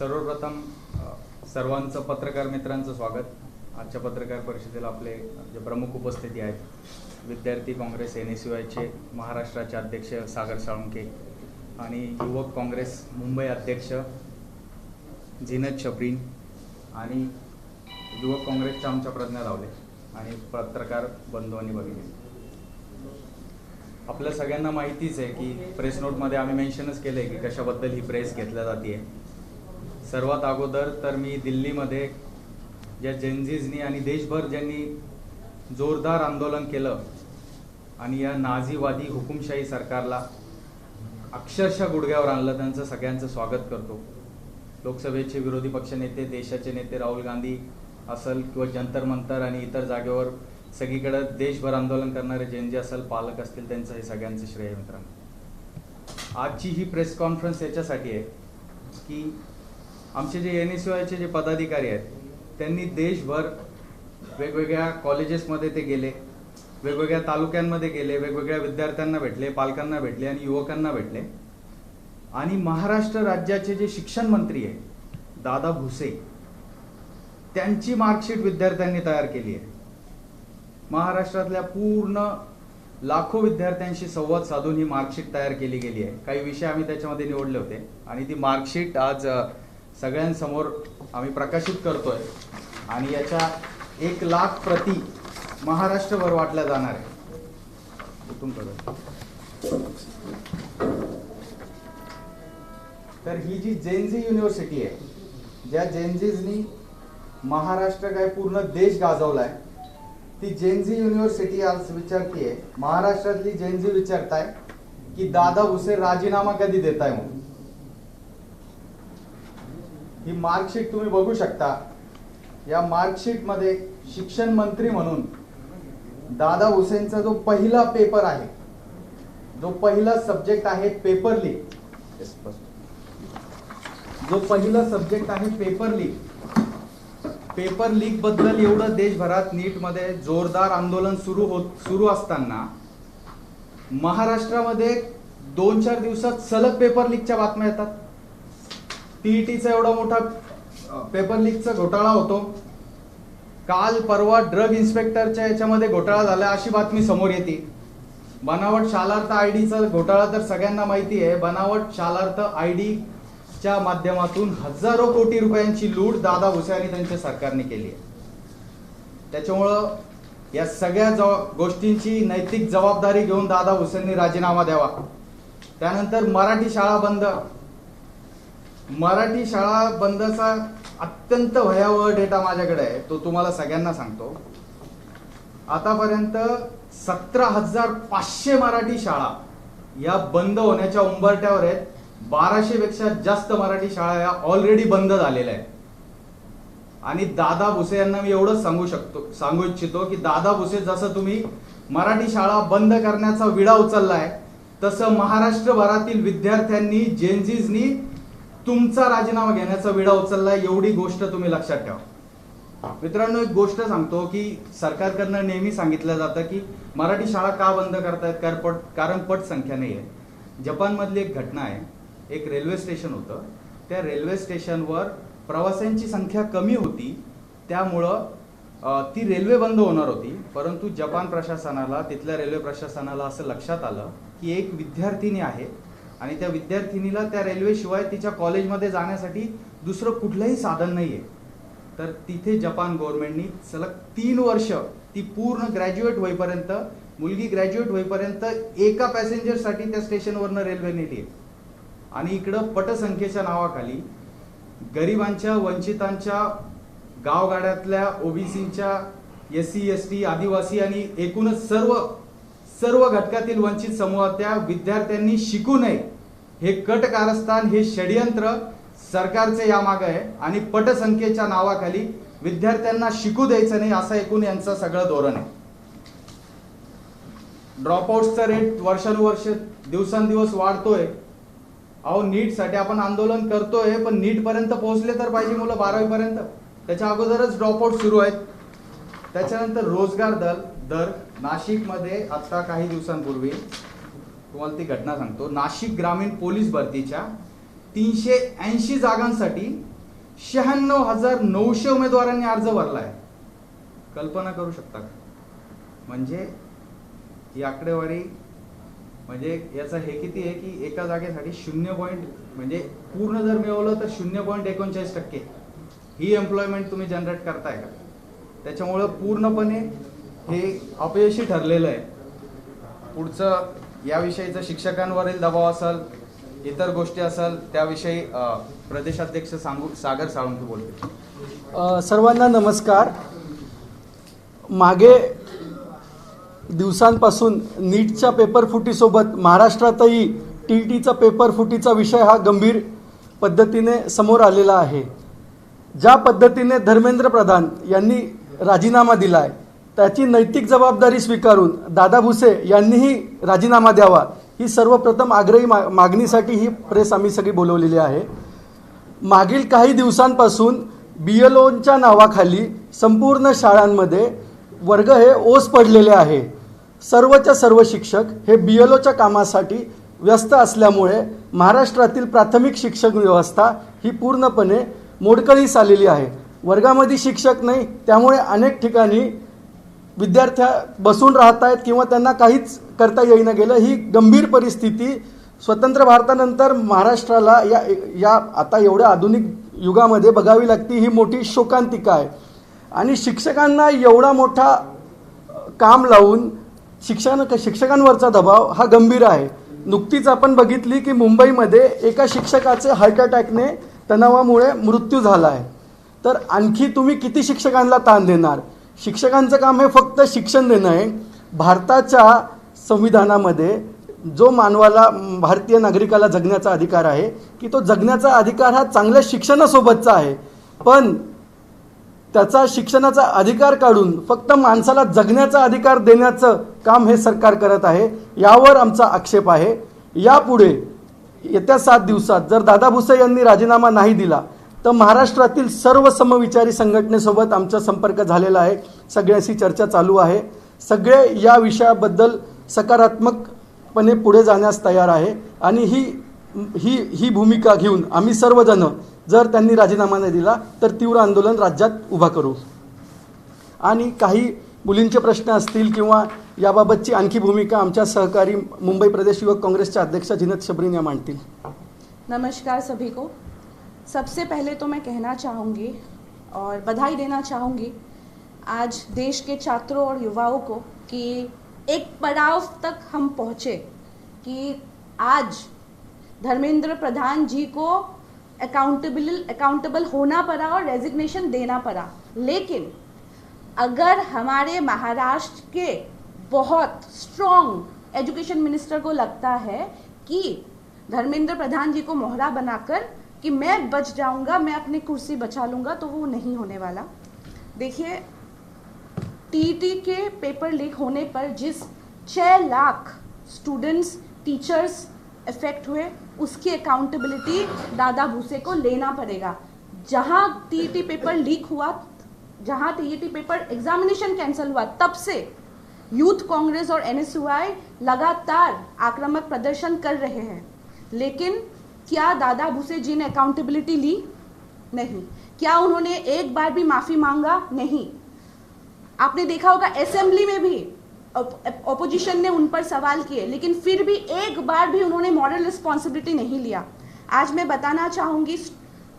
सर्वप्रथम सर्वांचं पत्रकार मित्रांचं स्वागत. आजच्या पत्रकार परिषदेला आपले जे प्रमुख उपस्थिती आहेत विद्यार्थी काँग्रेस NSUIचे महाराष्ट्राचे अध्यक्ष सागर साळुंखे आणि युवक काँग्रेस मुंबई अध्यक्ष झीनत शबरीन आणि युवक काँग्रेसचे आमच्या प्रज्ञा लावले आणि पत्रकार बंधू आणि भगिनी. आपल्या सगळ्यांना माहितीच आहे की प्रेस नोटमध्ये आम्ही मेन्शनच केलं आहे की कशाबद्दल ही प्रेस घेतल्या जाते. सर्वात अगोदर तर मी दिल्लीमध्ये ज्या जेनझीजनी आणि देशभर ज्यांनी जोरदार आंदोलन केलं आणि या नाझीवादी हुकुमशाही सरकारला अक्षरशः गुडघ्यावर आणलं, त्यांचं सगळ्यांचं स्वागत करतो. लोकसभेचे विरोधी पक्षनेते, देशाचे नेते राहुल गांधी असेल किंवा जंतर मंतर आणि इतर जागेवर सगळीकडे देशभर आंदोलन करणारे जेनजी असेल, पालक असतील, त्यांचं हे सगळ्यांचं श्रेय आहे. मित्रांनो, आजची ही प्रेस कॉन्फरन्स याच्यासाठी आहे की आमचे जे NSUIचे जे पदाधिकारी आहेत त्यांनी देशभर वेगवेगळ्या कॉलेजेसमध्ये ते गेले, वेगवेगळ्या तालुक्यांमध्ये गेले, वेगवेगळ्या विद्यार्थ्यांना भेटले, पालकांना भेटले आणि युवकांना भेटले. आणि महाराष्ट्र राज्याचे जे शिक्षण मंत्री आहे दादा भुसे, त्यांची मार्कशीट विद्यार्थ्यांनी तयार केली आहे. महाराष्ट्रातल्या पूर्ण लाखो विद्यार्थ्यांशी संवाद साधून ही मार्कशीट तयार केली गेली आहे. काही विषय आम्ही त्याच्यामध्ये निवडले होते आणि ती मार्कशीट आज सगळ्यांसमोर आम्ही प्रकाशित करतोय आणि याच्या 1,00,000 प्रती महाराष्ट्रभर वाटल्या जाणार आहे. तर ही जी जेनझी युनिव्हर्सिटी आहे, ज्या जेनझीजनी महाराष्ट्र काय पूर्ण देश गाजवलाय, ती जेनझी युनिव्हर्सिटी आज विचारतीये, महाराष्ट्रातली जेनझी विचारताय की दादा भुसे राजीनामा कधी देताय म्हणून. ही मार्कशीट तुम्ही बघू शकता. या मार्कशीट मध्ये शिक्षण मंत्री म्हणून दादा भुसेंचा जो पहिला पेपर आहे, जो पहिला सब्जेक्ट आहे पेपर लीक, जो पहिला सब्जेक्ट आहे पेपर लीक बद्दल एवढं देशभरात नीटमध्ये जोरदार आंदोलन सुरू असताना महाराष्ट्रामध्ये 2-4 दिवसात सलग पेपर लीकच्या बातम्या येतात. TETचा एवढा मोठा पेपर लीकचा घोटाळा होतो. काल परवा ड्रग इन्स्पेक्टरच्या याच्यामध्ये घोटाळा झाला अशी बातमी समोर येते. बनावट शालार्थ आयडीचा घोटाळा तर सगळ्यांना माहिती आहे. बनावट शालार्थ आयडीच्या माध्यमातून हजारो कोटी रुपयांची लूट दादा भुसे आणि त्यांच्या सरकारने केली आहे. त्याच्यामुळं या सगळ्या गोष्टींची नैतिक जबाबदारी घेऊन दादा भुसेंनी राजीनामा द्यावा. त्यानंतर मराठी शाळा बंदचा अत्यंत भयावह डेटा माझ्याकडे आहे, तो तुम्हाला सगळ्यांना सांगतो. आतापर्यंत 17,500 मराठी शाळा या बंद होण्याच्या उंबरठ्यावर आहेत. 1200 पेक्षा जास्त मराठी शाळा या ऑलरेडी बंद झालेल्या आहेत. आणि दादा भुसे यांना मी एवढंच सांगू इच्छितो की दादा भुसे, जसं तुम्ही मराठी शाळा बंद करण्याचा विडा उचललाय, तसं महाराष्ट्रभरातील विद्यार्थ्यांनी, जेनझीजनी तुमचा राजीनामा घेण्याचा विडा उचललाय. एवढी गोष्ट तुम्ही लक्षात ठेवा. मित्रांनो, एक गोष्ट सांगतो की सरकारकडनं नेहमी सांगितलं जातं की मराठी शाळा का बंद करतायत, कारण पटसंख्या नाही आहे. जपानमधली एक घटना आहे. एक रेल्वे स्टेशन होतं. त्या रेल्वे स्टेशनवर प्रवाशांची संख्या कमी होती, त्यामुळं ती रेल्वे बंद होणार होती. परंतु जपान प्रशासनाला, तिथल्या रेल्वे प्रशासनाला असं लक्षात आलं की एक विद्यार्थिनी आहे आणि त्या विद्यार्थिनीला त्या रेल्वेशिवाय तिच्या कॉलेजमध्ये जाण्यासाठी दुसरं कुठलंही साधन नाही आहे. तर तिथे जपान गव्हर्नमेंटनी सलग 3 वर्ष ती पूर्ण ग्रॅज्युएट होईपर्यंत, मुलगी ग्रॅज्युएट होईपर्यंत एका पॅसेंजरसाठी त्या स्टेशनवरनं रेल्वे नेली आहे. आणि इकडं पटसंख्येच्या नावाखाली गरिबांच्या, वंचितांच्या, गावगाड्यातल्या, OBCच्या, SC ST, आदिवासी आणि एकूणच सर्व घटकातील वंचित समूहाच्या विद्यार्थ्यांनी शिकू नये, हे कट कारस्थान, हे षडयंत्र सरकारचे यामागे आहे. आणि पटसंख्येच्या नावाखाली विद्यार्थ्यांना शिकू द्यायचं नाही, असं एकूण यांचं सगळं धोरण आहे. ड्रॉपआउटचा रेट वर्षानुवर्ष, दिवसांदिवस वाढतोय. अहो, नीटसाठी आपण आंदोलन करतोय, पण नीट पर्यंत पोहोचले तर पाहिजे मुलं 12वी पर्यंत. त्याच्या अगोदरच ड्रॉपआउट सुरू आहेत. त्याच्यानंतर रोजगार दर नाशिकमध्ये आता काही दिवसांपूर्वी तुम्हाला ती घटना सांगतो. नाशिक ग्रामीण पोलीस भरतीच्या 380 जागांसाठी 96,900 उमेदवारांनी अर्ज भरलाय. कल्पना करू शकता का? म्हणजे ही आकडेवारी म्हणजे याचा हे किती आहे की एका जागेसाठी 0. म्हणजे पूर्ण जर मिळवलं तर 0.39% ही एम्प्लॉयमेंट तुम्ही जनरेट करताय का? त्याच्यामुळं पूर्णपणे हे अपयशी ठरलेलं आहे. पुढचं याविषयीचं शिक्षकांवरील दबाव असेल, इतर गोष्टी असेल, त्याविषयी प्रदेशाध्यक्ष सागर साळुंखे बोलतील. सर्वांना नमस्कार. मागे दिवसांपासून नीटच्या पेपरफुटीसोबत महाराष्ट्रातही TETचा पेपरफुटीचा विषय हा गंभीर पद्धतीने समोर आलेला आहे. ज्या पद्धतीने धर्मेंद्र प्रधान यांनी राजीनामा दिला आहे त्याची नैतिक जबाबदारी स्वीकारून दादा भुसे यांनीही राजीनामा द्यावा ही सर्वप्रथम आग्रही मागणीसाठी ही प्रेस आम्ही सगळी बोलवलेली आहे. मागील काही दिवसांपासून BLOच्या नावाखाली संपूर्ण शाळांमध्ये वर्ग हे ओस पडलेले आहे. सर्वच्या सर्व शिक्षक हे BLOच्या कामासाठी व्यस्त असल्यामुळे महाराष्ट्रातील प्राथमिक शिक्षक व्यवस्था ही पूर्णपणे मोडकळीस आलेली आहे. वर्गामध्ये शिक्षक नाही, त्यामुळे अनेक ठिकाणी विद्यार्थी बसून राहत आहेत किंवा त्यांना काहीच करता येईना गेलं. ही गंभीर परिस्थिती स्वतंत्र भारतानंतर महाराष्ट्राला या आता एवढ्या आधुनिक युगामध्ये बघावी लागते. ही मोठी शोकांतिका आहे आणि शिक्षकांना एवढा मोठा काम लावून शिक्षकांवरचा दबाव हा गंभीर आहे. नुकतीच आपण बघितली की मुंबईमध्ये एका शिक्षकाचे हार्ट अटॅकने तणावामुळे मृत्यू झाला आहे. तर आणखी तुम्ही किती शिक्षकांना ताण देणार? शिक्षकांचं काम हे फक्त शिक्षण देणं आहे. भारताच्या संविधानामध्ये जो मानवाला भारतीय नागरिकाला जगण्याचा अधिकार आहे की तो जगण्याचा अधिकार हा चांगल्या शिक्षणासोबतचा आहे, पण त्याचा शिक्षणाचा अधिकार काढून फक्त माणसाला जगण्याचा अधिकार देण्याचं काम हे सरकार करत आहे. यावर आमचा आक्षेप आहे. यापुढे येत्या 7 दिवसात जर दादा भुसे यांनी राजीनामा नाही दिला तर महाराष्ट्रातील सर्व समविचारी संघटनेसोबत आमचा संपर्क झालेला आहे. सगळ्यांशी चर्चा चालू आहे. सगळे या विषयाबद्दल सकारात्मकपणे पुढे जाण्यास तयार आहे आणि ही भूमिका घेऊन आम्ही सर्वजण जर त्यांनी राजीनामा नाही दिला तर तीव्र आंदोलन राज्यात उभा करू. आणि काही मुलींचे प्रश्न असतील किंवा याबाबतची आणखी भूमिका आमच्या सहकारी मुंबई प्रदेश युवक कांग्रेसच्या अध्यक्ष जिनत शबरीन या मांडतील. नमस्कार सभी को. सबसे पहले तो मैं कहना चाहूँगी और बधाई देना चाहूँगी आज देश के छात्रों और युवाओं को कि एक पड़ाव तक हम पहुँचे कि आज धर्मेंद्र प्रधान जी को अकाउंटेबल होना पड़ा और रेजिग्नेशन देना पड़ा. लेकिन अगर हमारे महाराष्ट्र के बहुत स्ट्रॉन्ग एजुकेशन मिनिस्टर को लगता है कि धर्मेंद्र प्रधान जी को मोहरा बनाकर कि मैं बच जाऊंगा, मैं अपनी कुर्सी बचा लूंगा, तो वो नहीं होने वाला. देखिए, TET के पेपर लीक होने पर जिस 6 लाख स्टूडेंट्स, टीचर्स इफेक्ट हुए, उसकी अकाउंटेबिलिटी दादा भुसे को लेना पड़ेगा. जहां TET पेपर लीक हुआ, जहां TET पेपर एग्जामिनेशन कैंसिल हुआ, तब से यूथ कांग्रेस और NSUI लगातार आक्रामक प्रदर्शन कर रहे हैं. लेकिन क्या दादा भुसे जी ने अकाउंटेबिलिटी ली? नहीं. क्या उन्होंने एक बार भी माफी मांगा? नहीं. आपने देखा होगा असेंबली में भी ऑपोजिशन ने उन पर सवाल किए, लेकिन फिर भी एक बार भी उन्होंने मॉरल रिस्पॉन्सिबिलिटी नहीं लिया. आज मैं बताना चाहूँगी,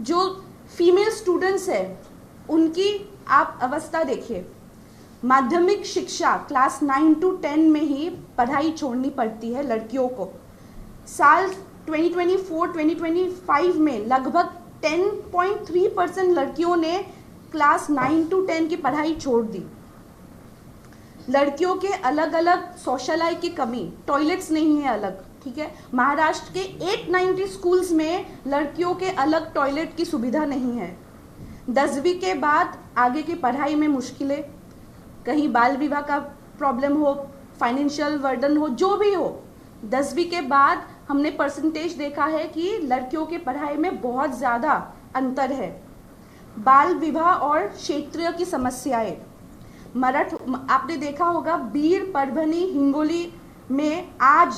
जो फीमेल स्टूडेंट्स है उनकी आप अवस्था देखिए. माध्यमिक शिक्षा क्लास 9 to 10 में ही पढ़ाई छोड़नी पड़ती है लड़कियों को. साल 2024-2025 में लगभग 10.3% लड़कियों ने क्लास 9 to 10 की पढ़ाई छोड़ दी. लड़कियों के अलग अलग शौचालय की कमी, टॉयलेट्स नहीं है अलग, ठीक है. महाराष्ट्र के 890 स्कूल्स में लड़कियों के अलग टॉयलेट की सुविधा नहीं है. 10वीं के बाद आगे की पढ़ाई में मुश्किलें, कहीं बाल विवाह का प्रॉब्लम हो, फाइनेंशियल बर्डन हो, जो भी हो, 10वीं के बाद हमने परसेंटेज देखा है कि लड़कियों के पढ़ाई में बहुत ज़्यादा अंतर है. बाल विवाह और क्षेत्रीय की समस्याएं, आपने देखा होगा बीर, परभनी, हिंगोली में आज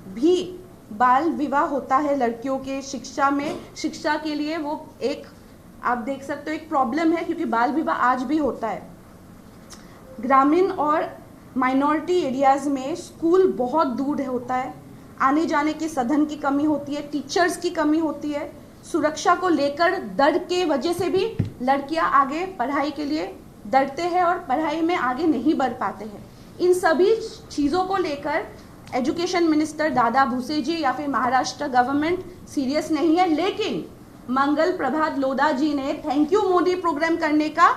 भी बाल विवाह होता है लड़कियों के शिक्षा में, शिक्षा के लिए वो एक आप देख सकते हो एक प्रॉब्लम है, क्योंकि बाल विवाह आज भी होता है। ग्रामीण और माइनॉरिटी एरियाज में स्कूल बहुत दूर होता है, आने जाने के साधन की कमी होती है, टीचर्स की कमी होती है, सुरक्षा को लेकर डर के वजह से भी लड़कियां आगे पढ़ाई के लिए डरते हैं और पढ़ाई में आगे नहीं बढ़ पाते हैं। इन सभी चीज़ों को लेकर एजुकेशन मिनिस्टर दादा भुसे जी या फिर महाराष्ट्र गवर्नमेंट सीरियस नहीं है, लेकिन मंगल प्रभात लोधा जी ने थैंक यू मोदी प्रोग्राम करने का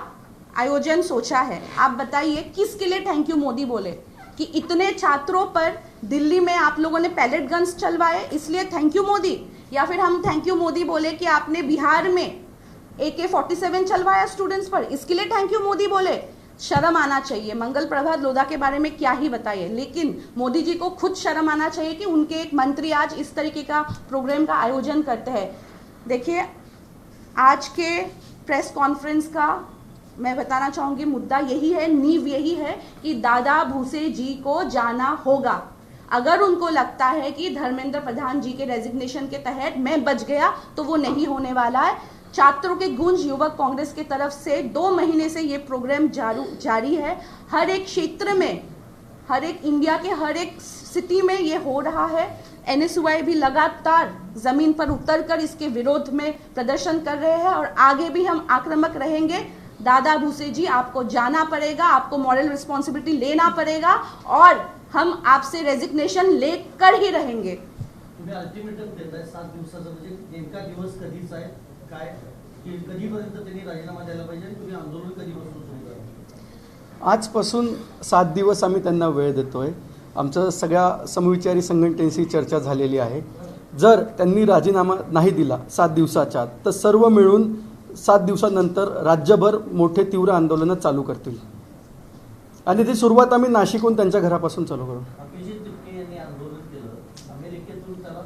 आयोजन सोचा है। आप बताइए किसके लिए थैंक यू मोदी बोले? कि इतने छात्रों पर दिल्ली में आप लोगों ने पैलेट गन्स चलवाए इसलिए थैंक यू मोदी, या फिर हम थैंक यू मोदी बोले कि आपने बिहार में AK-47 चलवाया स्टूडेंट्स पर, इसके लिए थैंक यू मोदी बोले? शर्म आना चाहिए। मंगल प्रभात लोधा के बारे में क्या ही बताइए, लेकिन मोदी जी को खुद शर्म आना चाहिए कि उनके एक मंत्री आज इस तरीके का प्रोग्राम का आयोजन करते हैं। देखिए, आज के प्रेस कॉन्फ्रेंस का मैं बताना चाहूंगी मुद्दा यही है, नींव यही है कि दादा भूसे जी को जाना होगा। अगर उनको लगता है कि धर्मेंद्र प्रधान जी के रेजिग्नेशन के तहत मैं बच गया, तो वो नहीं होने वाला है। छात्रों के गुंज युवक कांग्रेस की तरफ से 2 महीने से ये प्रोग्राम जारी है। हर एक क्षेत्र में, हर एक इंडिया के हर एक सिटी में ये हो रहा है। NSUI भी लगातार जमीन पर उतरकर इसके विरोध में प्रदर्शन कर रहे हैं और आगे भी हम आक्रामक रहेंगे। दादा भूसे जी, आपको जाना पड़ेगा, आपको मॉरल रिस्पॉन्सिबिलिटी लेना पड़ेगा और हम आपसे रेजिग्नेशन लेकर ही रहेंगे। तुम्ही अल्टिमेटम देताय 7 दिवसाचा, म्हणजे नेमका दिवस कधीचा आहे, काय कधीपर्यंत त्यांनी राजीनामा द्यायला पाहिजे आणि तुम्ही आंदोलन कधीपासून सुरू करा? आजपासून 7 दिवस आम्ही त्यांना वेळ देतोय। आमचं सगळ्या समविचारी संघटनेशी चर्चा झालेली आहे। जर त्यांनी राजीनामा नाही दिला 7 दिवसाच्या आत, तर सर्व मिळून 7 दिवसानंतर राज्यभर मोठे तीव्र आंदोलन चालू करतील आणि ती सुरुवात आम्ही नाशिकहून त्यांच्या घरापासून चालू करू। अभिजित तिपके यांनी आंदोलन केलं, अमेरिकेतून त्याला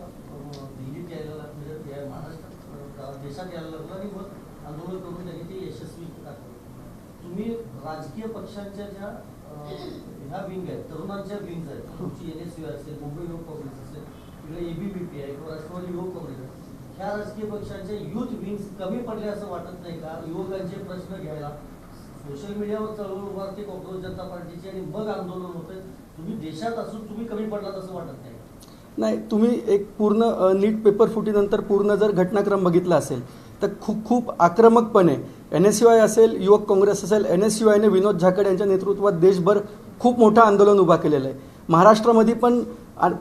दिल्लीत यायला लागलं, या महाराष्ट्रात देशात यायला लागलं आणि मग आंदोलन करून त्यांनी ते यशस्वी दाखवलं। तुम्ही राजकीय पक्षांच्या ज्या ह्या विंग आहेत, तरुणांच्या विंग आहेत, तुमची NSUI असेल, मुंबई युवक काँग्रेस असेल, तिकडे ABVP आहे किंवा राष्ट्रवादी युवक काँग्रेस, ह्या राजकीय पक्षांच्या युथ विंग्स कमी पडले असं वाटत नाही का? युवकांचे प्रश्न घ्यायला सोशल मीडियावर चळवळ उभारते काँग्रेस जनता पार्टीची आणि मग आंदोलन होतंय, तुम्ही देशात असून तुम्ही कमी पडलात असं वाटत नाही? नाही, तुम्ही एक पूर्ण नीट पेपर फुटीनंतर पूर्ण जर घटनाक्रम बघितला असेल तर खूप आक्रमकपणे NSUI असेल, युवक काँग्रेस असेल, NSUIने विनोद झाकड यांच्या नेतृत्वात देशभर खूप मोठं आंदोलन उभा केलेलं आहे। महाराष्ट्रामध्ये पण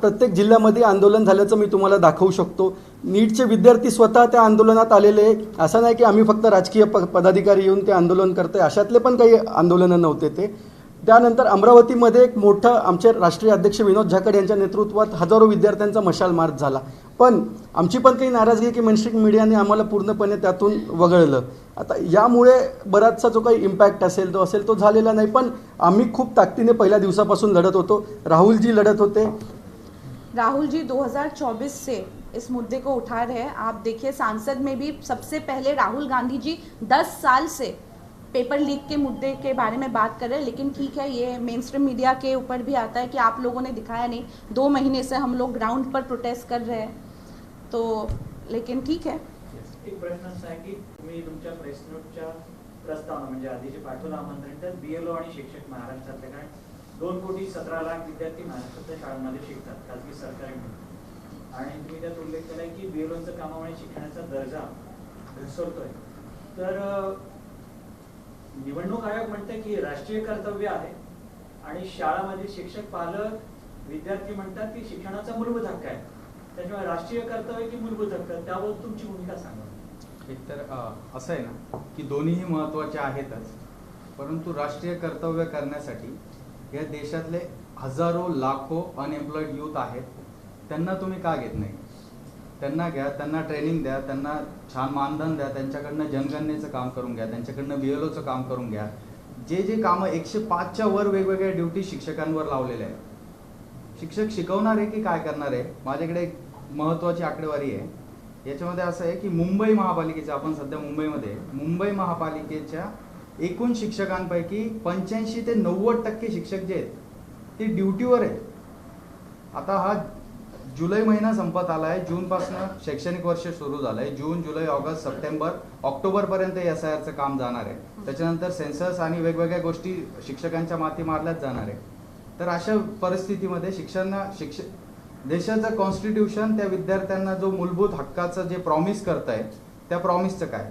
प्रत्येक जिल्ह्यामध्ये आंदोलन झाल्याचं मी तुम्हाला दाखवू शकतो। नीटचे विद्यार्थी स्वतः त्या आंदोलनात आलेले आहे, असं नाही की आम्ही फक्त राजकीय पदाधिकारी येऊन ते आंदोलन करतोय, अशातले पण काही आंदोलनं नव्हते ते। त्यानंतर अमरावतीमध्ये एक मोठं आमचे राष्ट्रीय अध्यक्ष विनोद झाकड यांच्या नेतृत्वात हजारो विद्यार्थ्यांचा मशाल मार्च झाला। पण आमची पण काही नाराजगी की मेनस्ट्रीम मीडियाने आम्हाला पूर्णपणे त्यातून वगळलं। आता यामुळे बराचसा जो काही इम्पॅक्ट असेल तो झालेला नाही, पण आम्ही खूप ताकदीने पहिल्या दिवसापासून लढत होतो। राहुल जी लढत होते। राहुल जी 2024 से इस मुद्दे को उठा रहे हैं। आप देखिए, सांसद में भी सबसे पहले राहुल गांधी जी 10 साल से पेपर लीक के मुद्दे के बारे में बात कर रहे हैं, लेकिन ठीक है, ये मेन स्ट्रीम मीडिया के ऊपर भी आता है कि आप लोगों ने दिखाया नहीं। 2 महीने से हम लोग ग्राउंड पर प्रोटेस्ट कर रहे हैं, तो लेकिन ठीक है। एक प्रश्न असा आहे की तुम्ही तुमच्या प्रेस नोटच्या प्रस्तावना म्हणजे आधीचे पाठवलं आमंत्रण, तर BLO आणि शिक्षक महाराष्ट्रातले, कारण 2,17,00,000 विद्यार्थी महाराष्ट्रातल्या शाळांमध्ये शिकतात, खाजगी सरकारी म्हणून, आणि तुम्ही त्यात उल्लेख केलाय की BLOचं कामामुळे शिक्षणाचा दर्जा घसरतोय। तर निवडणूक आयोग म्हणते की राष्ट्रीय कर्तव्य आहे आणि शाळामधील शिक्षक, पालक, विद्यार्थी म्हणतात की शिक्षणाचा मूलभूत हक्क आहे, त्याच्यामुळे राष्ट्रीय कर्तव्य की मूलभूत हक्क, त्यावर तुमची भूमिका सांगा। एकतर असं आहे ना की दोन्हीही महत्त्वाचे आहेतच, परंतु राष्ट्रीय कर्तव्य करण्यासाठी या देशातले हजारो लाखो अनएम्प्लॉईड यूथ आहेत, त्यांना तुम्ही का घेत नाही? त्यांना घ्या, त्यांना ट्रेनिंग द्या, त्यांना छान मानधन द्या, त्यांच्याकडनं जनगणनेचं काम करून घ्या, त्यांच्याकडनं BLOचं काम करून घ्या। जे कामं 105च्या वर वेगवेगळ्या ड्युटी शिक्षकांवर लावलेल्या आहेत। शिक्षक शिकवणार आहे की काय करणार आहे? माझ्याकडे एक महत्त्वाची आकडेवारी आहे। याच्यामध्ये असं आहे की मुंबई महापालिकेचं, आपण सध्या मुंबईमध्ये, मुंबई महापालिकेच्या एकूण शिक्षकांपैकी 85 ते 90% शिक्षक जे आहेत ते ड्युटीवर आहेत। आता हा जुलै महिना संपत आला आहे. जूनपासून शैक्षणिक वर्ष सुरू झालं आहे. जून, जुलै, ऑगस्ट, सप्टेंबर, ऑक्टोबरपर्यंत SIRचं काम जाणार आहे. त्याच्यानंतर सेन्सस आणि वेगवेगळ्या गोष्टी शिक्षकांच्या माथी मारल्याच जाणार आहे. तर अशा परिस्थितीमध्ये देशाचं कॉन्स्टिट्यूशन त्या विद्यार्थ्यांना जो मूलभूत हक्काचं जे प्रॉमिस करत आहे त्या प्रॉमिसचं काय?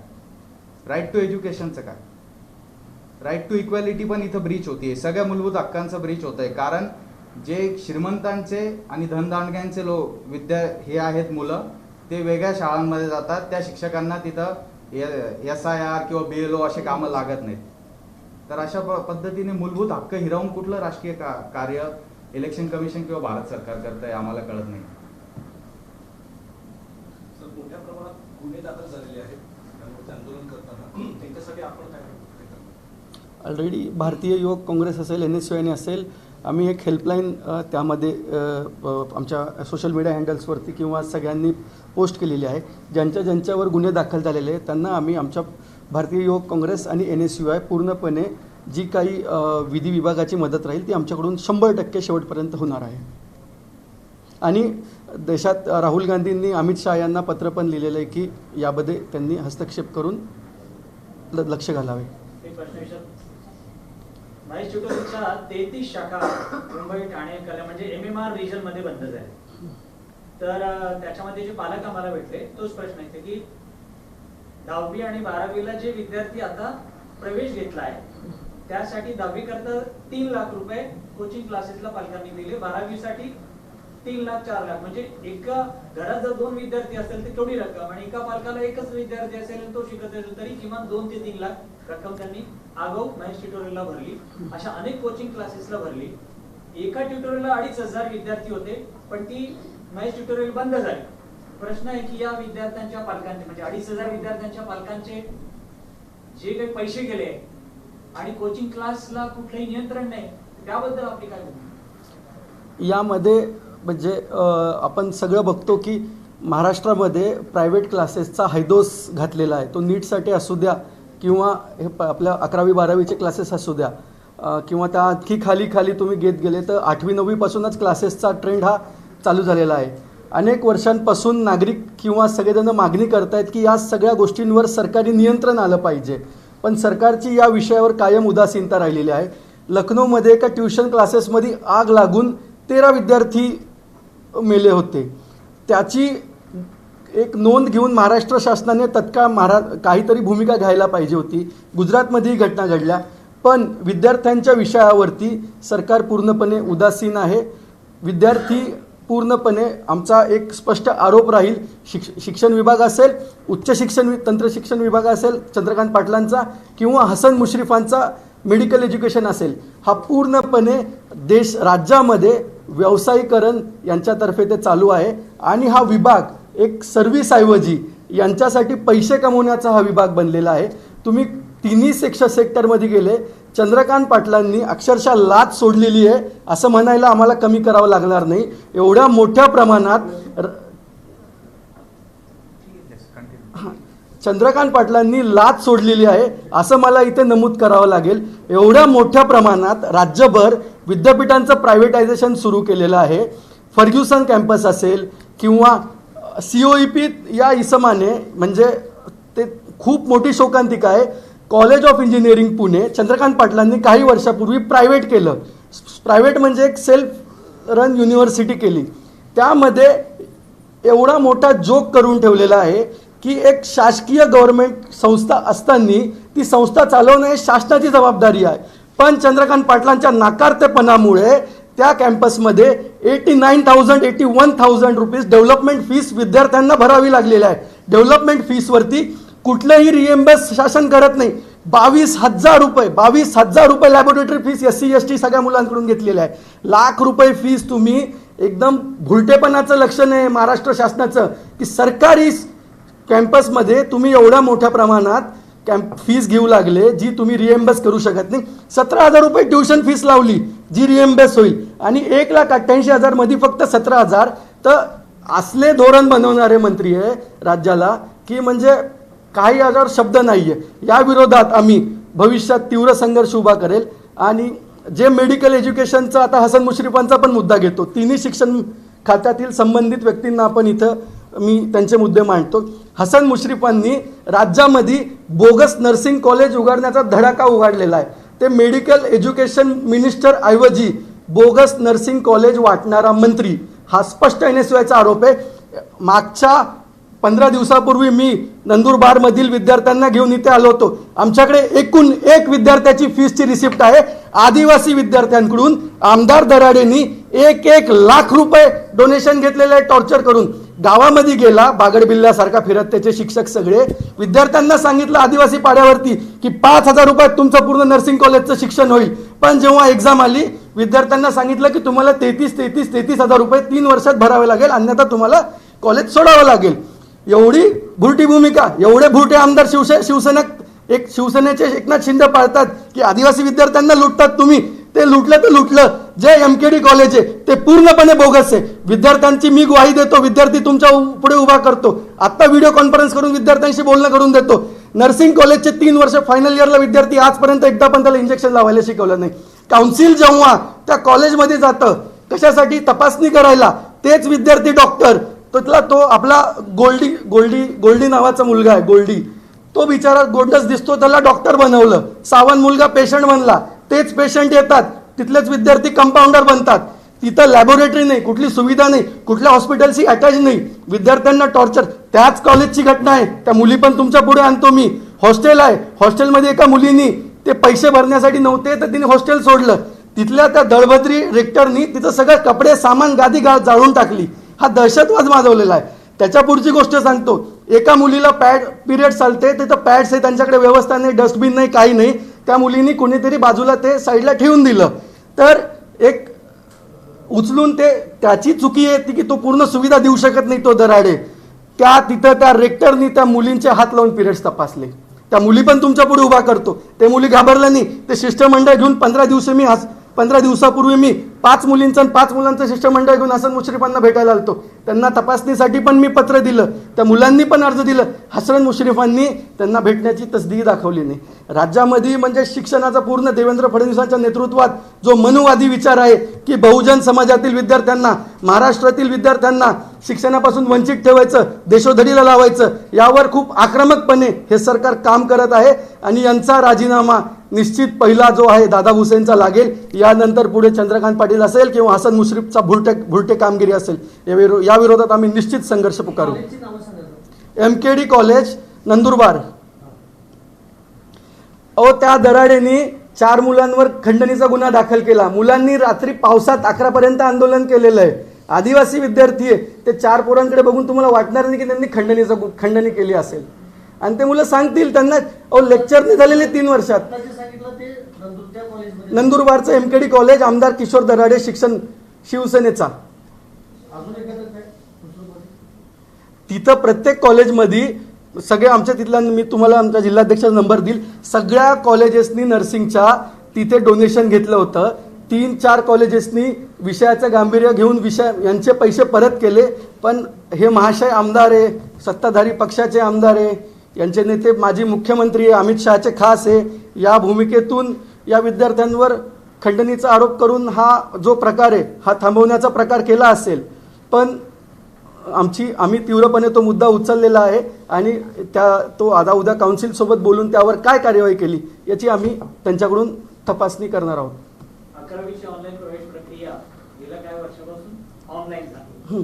राईट टू एज्युकेशनचं काय? राईट टू इक्वॅलिटी पण इथं ब्रीच होतीये. सगळ्या मूलभूत हक्कांचं ब्रीच होत आहे. कारण जे श्रीमंतांचे आणि धनदांडग्यांचे हे आहेत मुलं, ते वेगळ्या शाळांमध्ये जातात. त्या शिक्षकांना तिथं SIR किंवा BLO असे कामं लागत नाहीत. तर अशा पद्धतीने मूलभूत हक्क हिरावून कुठलं राजकीय कार्य इलेक्शन कमिशन किंवा भारत सरकार करत आहे आम्हाला कळत नाही. सर, मोठ्या प्रमाणात गुन्हे दाखल झालेले आहेत त्यामुळे आंदोलन करताना त्यांच्यासाठी आपण काय करतो? ऑलरेडी भारतीय युवक काँग्रेस असेल, NSUI असेल, आम्ही एक हेल्पलाईन त्यामध्ये आमच्या सोशल मीडिया हँडल्सवरती किंवा सगळ्यांनी पोस्ट केलेली आहे. ज्यांच्यावर गुन्हे दाखल झालेले आहेत त्यांना आम्ही आमच्या भारतीय युवक काँग्रेस आणि NSUI पूर्णपणे जी काही विधी विभागाची मदत राहील ती आमच्याकडून 100% शेवटपर्यंत होणार आहे. आणि देशात राहुल गांधींनी अमित शहा यांना पत्र पण लिहिलेलं आहे की यामध्ये त्यांनी हस्तक्षेप करून लक्ष घालावे. एक प्रश्न विचार. महेश ट्युटोरियलच्या 33 शाखा मुंबई, ठाणे, कल्याण म्हणजे MMR रिजन मध्ये बंद झाले. तर त्याच्यामध्ये जे पालक आम्हाला भेटले तोच प्रश्न आहे की 10वी आणि 12वीला जे विद्यार्थी आता प्रवेश घेतला आहे त्यासाठी 10वी करता 3 लाख रुपये कोचिंग क्लासेसला पालकांनी दिले. 12वी साठी 3 लाख 4 लाख म्हणजे एका घरात जर 2 विद्यार्थी असेल तर तेवढी रक्कम, आणि एका पालकाला एकच विद्यार्थी असेल तो शिकत असेल तरी किमान 2 ते 3 लाख रक्कम त्यांनी आगाऊ महेश ट्युटोरियलला भरली. अशा अनेक कोचिंग क्लासेसला भरली. एका ट्युटोरियलला 2,500 विद्यार्थी होते पण ती महेश ट्युटोरियल बंद झाली. प्रश्न आहे की या विद्यार्थ्यांच्या पालकांचे म्हणजे 2,500 विद्यार्थ्यांच्या पालकांचे जे काही पैसे गेले आणि कोचिंग क्लासला कुठलंही नियंत्रण नाही, त्याबद्दल आपली काय भूमिका? यामध्ये म्हणजे आपण सगळं बघतो की महाराष्ट्रामध्ये प्रायव्हेट क्लासेसचा हैदोस घातलेला आहे. तो नीटसाठी असू द्या किंवा हे आपल्या 11वी 12वीचे क्लासेस असू द्या किंवा त्या आणखी खाली तुम्ही घेत गेले तर 8वी 9वी पासूनच क्लासेसचा ट्रेंड हा चालू झालेला आहे. अनेक वर्षांपासून नागरिक किंवा सगळेजण मागणी करतायत की या सगळ्या गोष्टींवर सरकारी नियंत्रण आलं पाहिजे, पण सरकारची या विषयावर कायम उदासीनता राहिलेली आहे. लखनौमध्ये एका ट्युशन क्लासेसमध्ये आग लागून 13 विद्यार्थी मेले होते. त्याची एक नोंद घेऊन महाराष्ट्र शासनाने तत्काळ काहीतरी भूमिका घ्यायला पाहिजे होती. गुजरातमध्येही घटना घडल्या, पण विद्यार्थ्यांच्या विषयावरती सरकार पूर्णपणे उदासीन आहे. विद्यार्थी पूर्णपणे आमचा एक स्पष्ट आरोप राहील, शिक्षण विभाग असेल, उच्च शिक्षण तंत्रशिक्षण विभाग असेल चंद्रकांत पाटलांचा किंवा हसन मुश्रीफांचा मेडिकल एज्युकेशन असेल, हा पूर्णपणे राज्यामध्ये व्यावसायीकरण यांच्यातर्फे ते चालू आहे. आणि हा विभाग एक सर्व्हिसऐवजी यांच्यासाठी पैसे कमवण्याचा हा विभाग बनलेला आहे. तुम्ही तिन्ही सेक्टरमध्ये गेले, चंद्रकांत पाटलांनी अक्षरशः लाच सोडलेली आहे असं म्हणायला आम्हाला कमी करावं लागणार नाही. एवढ्या मोठ्या प्रमाणात चंद्रकांत पाटलांनी लाच सोडलेली आहे असं मला इथे नमूद करावं लागेल. एवढ्या मोठ्या प्रमाणात राज्यभर विद्यापीठांचं प्रायव्हेटायझेशन सुरू केलेलं आहे. फर्ग्युसन कॅम्पस असेल किंवा COEP या इसमाने, म्हणजे ते खूप मोठी शोकांतिका आहे. College of engineering Pune Chandrakant पाटलांनी काही वर्षापूर्वी प्रायव्हेट केलं. प्रायव्हेट म्हणजे एक सेल्फ रन युनिव्हर्सिटी केली. त्यामध्ये एवढा मोठा जोक करून ठेवलेला आहे की एक शासकीय गव्हर्नमेंट संस्था असताना ती संस्था चालवणं हे शासनाची जबाबदारी आहे. पण चंद्रकांत पाटलांच्या नाकारतेपणामुळे त्या कॅम्पसमध्ये 81,000 रुपीज डेव्हलपमेंट फीस विद्यार्थ्यांना भरावी लागलेली आहे. डेव्हलपमेंट फीसवरती कुठलंही रिएम्बर्स शासन करत नाही. 22,000 रुपये लॅबोरेटरी फीस SC ST सगळ्या मुलांकडून घेतलेलं आहे. लाख रुपये फीस तुम्ही एकदम भुलटेपणाचं लक्षण आहे महाराष्ट्र शासनाचं की सरकारी कॅम्पसमध्ये तुम्ही एवढ्या मोठ्या प्रमाणात फीस घेऊ लागले जी तुम्ही रिएम्बर्स करू शकत नाही. 17,000 रुपये ट्युशन फीस लावली जी रिएम्बर्स होईल आणि 1,88,000 मध्ये फक्त 17,000. तर असले धोरण बनवणारे मंत्री आहे राज्याला की म्हणजे काही याच्यावर शब्द नाहीये. या विरोधात आम्ही भविष्यात तीव्र संघर्ष उभा करेल. आणि जे मेडिकल एज्युकेशनचा आता हसन मुश्रीफांचा पण मुद्दा घेतो, तिन्ही शिक्षण खात्यातील संबंधित व्यक्तींना आपण इथं मी त्यांचे मुद्दे मांडतो. हसन मुश्रीफांनी राज्यामध्ये बोगस नर्सिंग कॉलेज उघडण्याचा धडाका उघडलेला आहे. ते मेडिकल एज्युकेशन मिनिस्टर ऐवजी बोगस नर्सिंग कॉलेज वाटणारा मंत्री हा स्पष्ट NSYचा आरोप आहे. मागच्या 15 दिवसापूर्वी मी नंदुरबारमधील विद्यार्थ्यांना घेऊन इथे आलो होतो. आमच्याकडे एकूण एक विद्यार्थ्याची फीसची रिसिप्ट आहे. आदिवासी विद्यार्थ्यांकडून आमदार दराडेंनी 1 लाख रुपये डोनेशन घेतलेले आहे टॉर्चर करून. गावामध्ये गेला बागडबिल्ल्यासारखा फिरत त्याचे शिक्षक सगळे विद्यार्थ्यांना सांगितलं आदिवासी पाड्यावरती की 5,000 रुपयात तुमचं पूर्ण नर्सिंग कॉलेजचं शिक्षण होईल. पण जेव्हा एक्झाम आली विद्यार्थ्यांना सांगितलं की तुम्हाला 33,000 रुपये 3 वर्षात भरावे लागेल, अन्यथा तुम्हाला कॉलेज सोडावं लागेल. एवढी भुरटी भूमिका, एवढे भुरटे आमदार शिवसेनेचे एकनाथ शिंदे पाळतात की आदिवासी विद्यार्थ्यांना लुटतात तुम्ही. ते लुटलं तर लुटलं. जे MKD कॉलेज आहे ते पूर्णपणे बोगस आहे. विद्यार्थ्यांची मी ग्वाही देतो, विद्यार्थी तुमच्या पुढे उभा करतो. आता व्हिडिओ कॉन्फरन्स करून विद्यार्थ्यांशी बोलणं करून देतो. नर्सिंग कॉलेजचे 3 वर्ष फायनल इयरला विद्यार्थी आजपर्यंत एकदा पण त्याला इंजेक्शन लावायला शिकवलं नाही. काउन्सिल जेव्हा त्या कॉलेजमध्ये जातं कशासाठी, तपासणी करायला, तेच विद्यार्थी डॉक्टर तो आपला गोल्डी नावाचा मुलगा आहे, गोल्डी, तो बिचारा गोंडस दिसतो, त्याला डॉक्टर बनवलं. सावंत मुलगा पेशंट बनला, तेच पेशंट येतात, तिथलेच विद्यार्थी कंपाऊंडर बनतात. तिथं लॅबोरेटरी नाही, कुठली सुविधा नाही, कुठल्या हॉस्पिटलशी अटॅच नाही, विद्यार्थ्यांना टॉर्चर. त्याच कॉलेजची घटना आहे, त्या मुली पण तुमच्या पुढे आणतो मी. हॉस्टेल आहे, हॉस्टेलमध्ये एका मुलीनी ते पैसे भरण्यासाठी नव्हते तर तिने हॉस्टेल सोडलं. तिथल्या त्या दळभद्री रेक्टरनी तिचं सगळं कपडे सामान गादी जाळून टाकली. हा दहशतवाद माजवलेला आहे. त्याच्या पुढची गोष्ट सांगतो. एका मुलीला पिरियड चालते, तिथं पॅड्स आहे, त्यांच्याकडे व्यवस्था नाही, डस्टबिन नाही, काही नाही. त्या मुलीनी कोणीतरी बाजूला ते साईडला ठेवून दिलं. तर एक उचलून ते त्याची चुकी आहे की तो पूर्ण सुविधा देऊ शकत नाही तो दराडे. तिथं त्या रेक्टरनी त्या मुलींचे हात लावून पिरियड्स तपासले. त्या मुली पण तुमच्या पुढे उभा करतो. ते मुली घाबरल्या नाही. ते शिष्टमंडळ घेऊन 15 दिवसापूर्वी मी 5 मुलींचं आणि 5 मुलांचं शिष्टमंडळ घेऊन हसन मुश्रीफांना भेटायला आलतो. त्यांना तपासणीसाठी पण मी पत्र दिलं, त्या मुलांनी पण अर्ज दिलं. हसन मुश्रीफांनी त्यांना भेटण्याची तसदी दाखवली नाही. राज्यामध्ये म्हणजे शिक्षणाचा पूर्ण देवेंद्र फडणवीसांच्या नेतृत्वात जो मनुवादी विचार आहे की बहुजन समाजातील विद्यार्थ्यांना, महाराष्ट्रातील विद्यार्थ्यांना शिक्षणापासून वंचित ठेवायचं, देशोधडीला लावायचं, यावर खूप आक्रमकपणे हे सरकार काम करत आहे. आणि यांचा राजीनामा निश्चित पहिला जो आहे दादा भुसेंचा लागेल. यानंतर पुढे चंद्रकांत पाटील असेल किंवा हसन मुश्रीफचा भुलटे कामगिरी असेल, या विरोधात आम्ही निश्चित संघर्ष पुकारू. कॉलेजची नावं सांगा. MKD college Nandurbar. त्या दराडेने 4 मुलांवर खंडणीचा गुन्हा दाखल केला. मुलांनी रात्री पावसात 11 पर्यंत आंदोलन केलेलं आहे. आदिवासी विद्यार्थी आहे. ते 4 पोरांकडे बघून तुम्हाला वाटणार नाही की त्यांनी खंडणी केली असेल. आणि ते मुलं सांगतील त्यांना लेक्चर नाही झालेले 3 वर्षात. नंदुरबारचं MKD कॉलेज, आमदार किशोर दराडे, शिक्षण शिवसेनेचा. तिथं प्रत्येक कॉलेजमध्ये सगळे आमच्या तिथल्या, मी तुम्हाला आमच्या जिल्हाध्यक्षाचा नंबर देईल, सगळ्या कॉलेजेसनी नर्सिंगच्या तिथे डोनेशन घेतलं होतं. 3-4 कॉलेजेसनी विषयाचं गांभीर्य घेऊन यांचे पैसे परत केले. पण हे महाशय आमदार आहे, सत्ताधारी पक्षाचे आमदार आहे, यांचे नेते माजी मुख्यमंत्री अमित शहाचे खास आहे. या भूमिकेतून या विद्यार्थ्यांवर खंडणीचा आरोप करून हा जो प्रकार आहे हा थांबवण्याचा प्रकार केला असेल. पण आम्ही तीव्रपणे तो मुद्दा उचललेला आहे आणि तो आता उद्या काउन्सिलसोबत बोलून त्यावर काय कार्यवाही केली याची आम्ही त्यांच्याकडून तपासणी करणार आहोत. 11वीची ऑनलाईन प्रवेश प्रक्रिया गेल्या काही वर्षापासून ऑनलाईन झाली.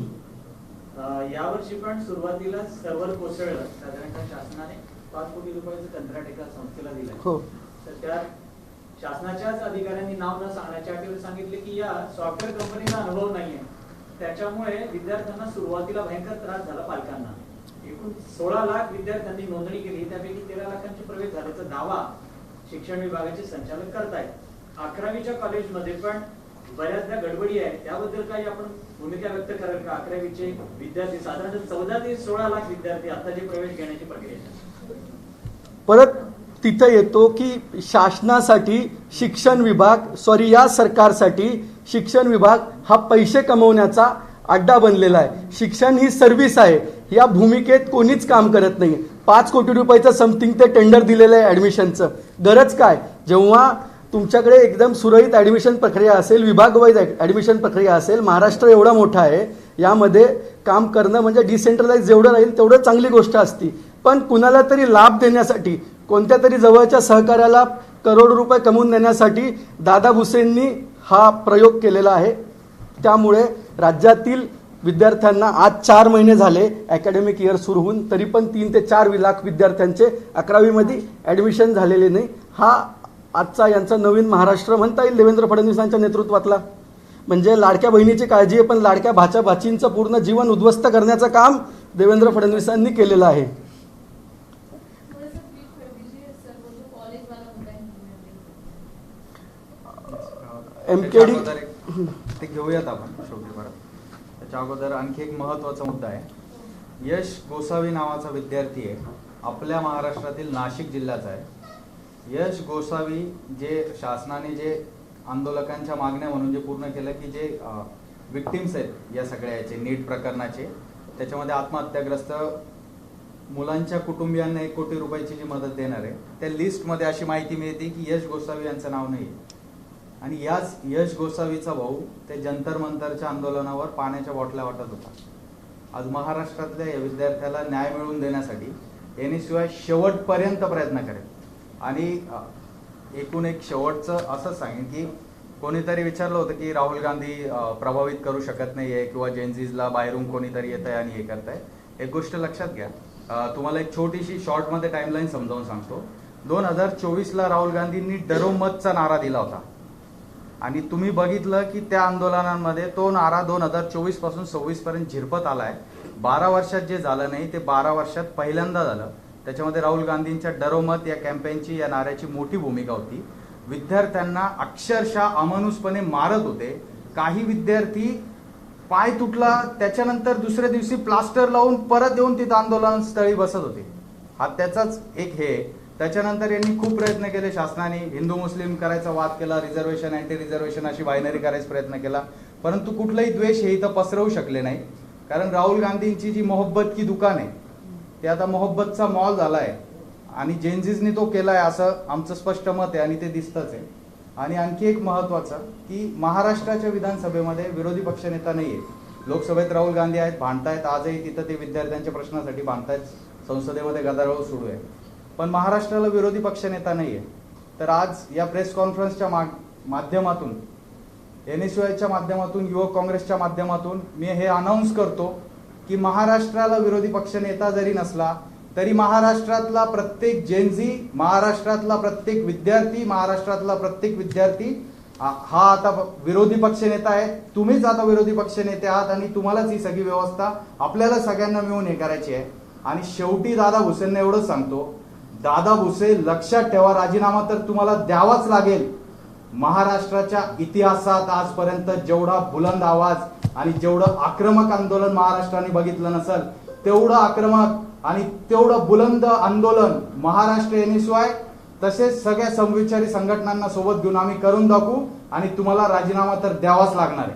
यावर्षी पण सुरुवातीला सर्व्हर कोसळलं. साधारणतः शासनाने 5 कोटी रुपयाचं कंत्राट एका संस्थेला दिलं. हो. तर त्या शासनाच्याच अधिकाऱ्यांनी नाव न सांगण्याच्या अटीवर सांगितले की या सॉफ्टवेअर कंपनीला अनुभव नाहीये, त्याच्यामुळे विद्यार्थ्यांना सुरुवातीला भयंकर त्रास झाला. पालकांना एकूण 16 लाख विद्यार्थ्यांनी नोंदणी केली. त्यापैकी 13 लाखांचे प्रवेश झाल्याचा दावा शिक्षण विभागाचे संचालक करतायत. 11वीच्या कॉलेजमध्ये पण बऱ्याचदा गडबडी आहे. त्याबद्दल काही आपण भूमिका व्यक्त कराल का? 11वीचे विद्यार्थी साधारणतः 14 ते 16 लाख विद्यार्थी आता जे प्रवेश घेण्याची प्रक्रिया. परत तिथं येतो की शासनासाठी शिक्षण विभाग, या सरकारसाठी शिक्षण विभाग हा पैसे कमवण्याचा अड्डा बनलेला आहे. शिक्षण ही सर्व्हिस आहे. या भूमिकेत कोणीच काम करत नाही. 5 कोटी रुपयाचं समथिंग ते टेंडर दिलेलं आहे ॲडमिशनचं. गरज काय? जेव्हा तुमच्याकडे एकदम सुरळीत ॲडमिशन प्रक्रिया असेल, विभागवाईज ॲडमिशन प्रक्रिया असेल, महाराष्ट्र एवढा मोठा आहे, यामध्ये काम करणं म्हणजे डिसेंट्रलाइज जेवढं राहील तेवढं चांगली गोष्ट असती. पण कुणाला तरी लाभ देण्यासाठी, कोणत्या तरी जवळच्या सहकार्याला करोड रुपये कमवून देण्यासाठी दादा भुसेंनी हा प्रयोग केलेला आहे. त्यामुळे राज्यातील विद्यार्थ्यांना आज 4 महिने झाले अकॅडमिक इयर सुरू होऊन, तरी पण 3 ते 4 लाख विद्यार्थ्यांचे 11वीमध्ये ॲडमिशन झालेले नाही. हा आजचा यांचा नवीन महाराष्ट्र म्हणता येईल देवेंद्र फडणवीसांच्या नेतृत्वातला. म्हणजे लाडक्या बहिणीची काळजी आहे, पण लाडक्या भाच्या भाचींचं पूर्ण जीवन उद्ध्वस्त करण्याचं काम देवेंद्र फडणवीसांनी केलेलं आहे. MKD ते घेऊयात आपण शेवटी परत. त्याच्या अगोदर आणखी एक महत्त्वाचा मुद्दा आहे. यश गोसावी नावाचा विद्यार्थी आहे, आपल्या महाराष्ट्रातील नाशिक जिल्ह्याचा आहे. यश गोसावी जे शासनाने जे आंदोलकांच्या मागण्या म्हणून जे पूर्ण केलं, की जे विक्टिम्स आहेत या सगळ्या याचे नीट प्रकरणाचे, त्याच्यामध्ये आत्महत्याग्रस्त मुलांच्या कुटुंबियांना 1 कोटी रुपयाची जी मदत देणार आहे, त्या लिस्टमध्ये अशी माहिती मिळते की यश गोसावी यांचं नाव नाही. आणि याच यश गोसावीचा भाऊ ते जंतर मंतरच्या आंदोलनावर पाण्याच्या बॉटल्या वाटत होता. आज महाराष्ट्रातल्या या विद्यार्थ्याला न्याय मिळवून देण्यासाठी याने शेवटपर्यंत प्रयत्न करेल. आणि एकूण एक शेवटचं असं सांगेन की कोणीतरी विचारलं होतं की राहुल गांधी प्रभावित करू शकत नाहीये किंवा जेनझीजला बाहेरून कोणीतरी येत आहे आणि हे करत आहे. एक गोष्ट लक्षात घ्या, तुम्हाला एक छोटीशी शॉर्टमध्ये टाइमलाईन समजावून सांगतो. 2024ला राहुल गांधींनी डरो मतचा नारा दिला होता आणि तुम्ही बघितलं की त्या आंदोलनांमध्ये तो नारा 2024 पासून 26 पर्यंत झिरपत आलाय. 12 वर्षात जे झालं नाही ते 12 वर्षात पहिल्यांदा झालं. त्याच्यामध्ये राहुल गांधींच्या डरो मत या कॅम्पेनची, या नाऱ्याची मोठी भूमिका होती. विद्यार्थ्यांना अक्षरशः अमानुषपणे मारत होते. काही विद्यार्थी पाय तुटला त्याच्यानंतर दुसऱ्या दिवशी प्लास्टर लावून परत येऊन तिथं आंदोलन स्थळी बसत होते. हा त्याचाच एक हे. त्याच्यानंतर यांनी खूप प्रयत्न केले शासनाने, हिंदू मुस्लिम करायचा वाद केला, रिझर्वेशन अँटी रिझर्वेशन अशी बायनरी करायचा प्रयत्न केला, परंतु कुठलाही द्वेष हे इथं पसरवू शकले नाही. कारण राहुल गांधींची जी मोहब्बत की दुकान आहे ते आता मोहब्बतचा मॉल झाला आहे आणि जेनझीजनी तो केलाय असं आमचं स्पष्ट मत आहे आणि ते दिसतच आहे. आणि आणखी एक महत्वाचं की महाराष्ट्राच्या विधानसभेमध्ये विरोधी पक्षनेता नाहीये. लोकसभेत राहुल गांधी आहेत, भांडतायत, आजही तिथं ते विद्यार्थ्यांच्या प्रश्नासाठी भांडतायत, संसदेमध्ये गदारोळ सुरू आहे. पण महाराष्ट्राला विरोधी पक्षनेता नाहीये. तर आज या प्रेस कॉन्फरन्सच्या माध्यमातून, NSUIच्या माध्यमातून, युवक काँग्रेसच्या माध्यमातून मी हे अनाऊन्स करतो की महाराष्ट्राला विरोधी पक्षनेता जरी नसला तरी महाराष्ट्रातला प्रत्येक जेनझी, महाराष्ट्रातला प्रत्येक विद्यार्थी हा आता विरोधी पक्षनेता आहे. तुम्हीच आता विरोधी पक्षनेते आहात आणि तुम्हालाच ही सगळी व्यवस्था आपल्याला सगळ्यांना मिळून हे करायची आहे. आणि शेवटी दादा भुसेंना एवढंच सांगतो, दादा भुसे लक्षात ठेवा, राजीनामा तर तुम्हाला द्यावाच लागेल. महाराष्ट्राच्या इतिहासात आजपर्यंत जेवढा बुलंद आवाज आणि जेवढं आक्रमक आंदोलन महाराष्ट्राने बघितलं नसेल, तेवढं आक्रमक आणि तेवढं बुलंद आंदोलन महाराष्ट्र NSUI तसेच सगळ्या समविचारी संघटनांना सोबत घेऊन आम्ही करून दाखवू आणि तुम्हाला राजीनामा तर द्यावाच लागणार आहे.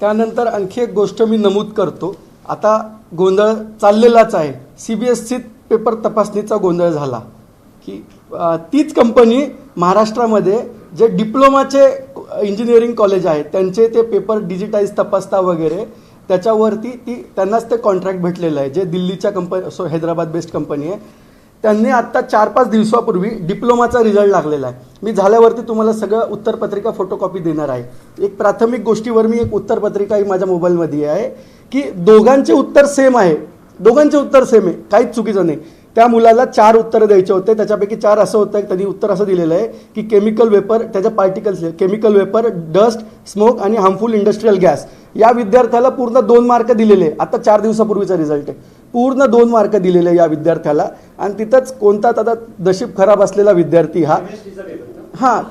त्यानंतर आणखी एक गोष्ट मी नमूद करतो. आता गोंधळ चाललेलाच आहे. CBSE पेपर तपासणीचा गोंधळ झाला की तीच कंपनी महाराष्ट्रामध्ये जे डिप्लोमाचे इंजिनिअरिंग कॉलेज आहेत त्यांचे ते पेपर डिजिटाईज तपासता वगैरे, त्याच्यावरती त्यांनाच ते कॉन्ट्रॅक्ट भेटलेलं आहे, जे दिल्लीच्या कंपनी, हैदराबाद बेस्ड कंपनी आहे. त्यांनी आत्ता 4-5 दिवसापूर्वी डिप्लोमाचा रिझल्ट लागलेला आहे. मी झाल्यावरती तुम्हाला सगळं उत्तरपत्रिका फोटोकॉपी देणार आहे. एक प्राथमिक गोष्टीवर मी एक उत्तरपत्रिका ही माझ्या मोबाईलमध्ये आहे की दोघांचे उत्तर सेम आहे, काहीच चुकीचं नाही. त्या मुलाला 4 उत्तरं द्यायचे होते, त्याच्यापैकी 4 असं होतं, त्यांनी उत्तर असं दिलेलं आहे की केमिकल वेपर, त्याच्या particles, chemical vapour, dust, smoke आणि हार्मफुल इंडस्ट्रियल गॅस. या विद्यार्थ्याला पूर्ण 2 मार्क दिलेले. आता 4 दिवसापूर्वीचा रिझल्ट आहे. पूर्ण 2 मार्क दिलेले या विद्यार्थ्याला. आणि तिथंच कोणता आता नशीब खराब असलेला विद्यार्थी हा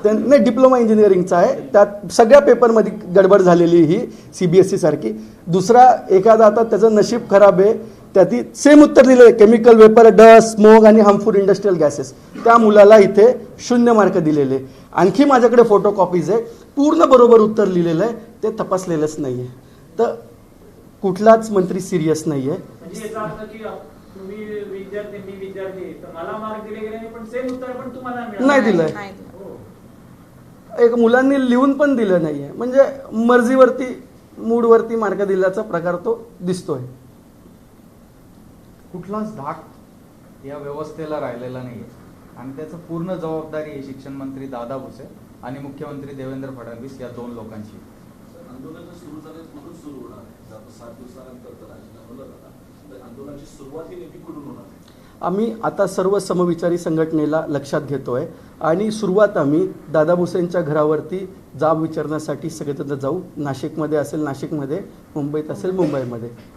नाही, डिप्लोमा इंजिनिअरिंगचा आहे. त्यात सगळ्या पेपरमध्ये गडबड झालेली ही CBSE सारखी. दुसरा एखादा आता त्याचं नशीब खराब आहे, त्यात सेम उत्तर दिलेलं आहे, केमिकल वेपर, डस्ट, स्मोक आणि हार्मफुल इंडस्ट्रियल गॅसेस. त्या मुलाला इथे 0 मार्क दिलेले. आणखी माझ्याकडे फोटो कॉपीज आहे, पूर्ण बरोबर उत्तर लिहिलेलं आहे, ते तपासलेलंच नाही आहे. तर कुठलाच मंत्री सिरियस नाही आहे. म्हणजे याचा अर्थ की तुम्ही विद्यार्थी तर मला मार्क दिले गेले पण सेम उत्तर पण तुम्हाला नाही दिलंय. एक मुलांनी लिहून पण दिलं नाहीये. म्हणजे मर्जीवरती मूडवरती मार्क दिल्याचा प्रकार तो दिसतोय. कुठलाच धाक या व्यवस्थेला राहिलेला नाहीये आणि त्याचं पूर्ण जबाबदारी आहे शिक्षण मंत्री दादा भुसे आणि मुख्यमंत्री देवेंद्र फडणवीस या दोन लोकांची. आंदोलन सुरू झालं कुठून सुरू होणार आहे? जर 7 दिवसानंतर तर राजीनामा झाला तर आंदोलनाची सुरुवात ही नेमकी कुठून होणार आहे? आम्ही आता सर्व समविचारी संघटनेला लक्षात घेतोय आणि सुरुवात आम्ही दादा भुसेंच्या घरावरती जाब विचारण्यासाठी सगळेजण जाऊ. नाशिकमध्ये असेल नाशिकमध्ये, मुंबईत असेल मुंबईमध्ये.